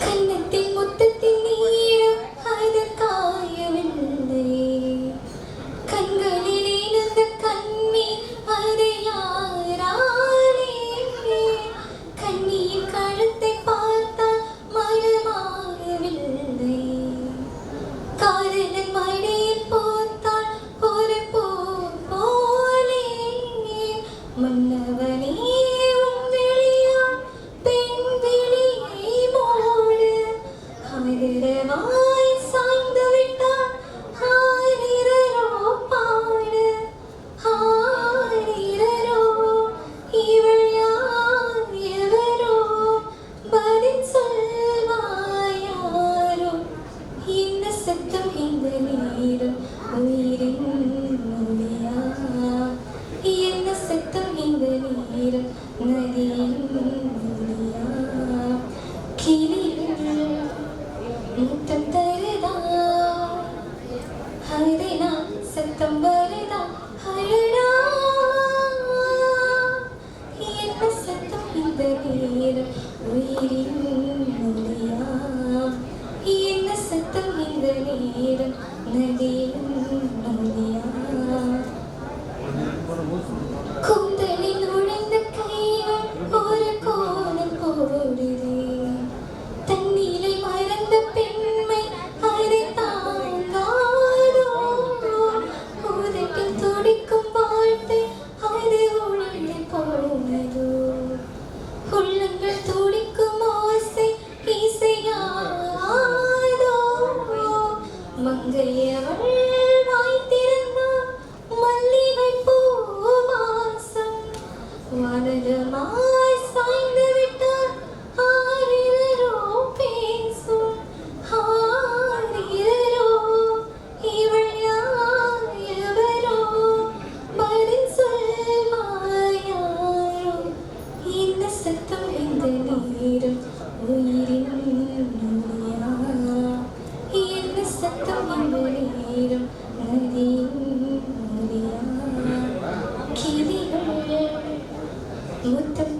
கன்னத்தின் முத்தத்தின் நீரம் அதற்காயவில்லை. கண்களிலே நந்த கண்ணீர் அதை யாராலே. கண்ணியின் கழுத்தை பார்த்தால் மனமாகவில்லை. காதலன் மடியில் போர்த்தால் ஒரு பூ போலே. மன்னவனே உன் விழியால் பெண் விழியை மூடு. ஆதரவாய் சாய்ந்து விட்டால் ஆரிரரோ பாடு. ஆரிரரோ இவள் யார் எவரோ பதில் சொல்வாயாரோ. என்ன சத்தம் இந்த நேரம் உயிரின் மொழியா. என்ன சத்தம் இந்த நேரம் நதியின் மொழியா. கிளிகள் முத்தம் தருதா அதை நான் சத்தம் வருதா அழடா. என்ன சத்தம் இந்த நேரம் உயிரின் மொழியா. என்ன சத்தம் இந்த நேரம் நதியின் மொழியா. கூந்தலில் நுழைந்த கைகள் ஒரு கோலம் போடுதே. தண்ணீரை மறந்த பெண்மை அதை தாங்காதோ. உதட்டில் துடிக்கும் வாழ்த்து அது உள்ளே போனதோ. உள்ளங்கள் துடிக்கும் ஓசை இசையாதோ. மங்கையவள் வாய் திறந்தால் மல்லிகை பூ வாசம். வலதுமாய் சாய்ந்து விட்டால் ஆரிரரோ பேசும். ஆரிரரோ இவள் யார் எவரோ பதில் சொல்வாயாரோ. என்ன சத்தம் இந்த நேரம் உயிரின் மொழியா. என்ன சத்தம் இந்த நேரம் நதியின் மொழியா. கிளிகள் முத்தம்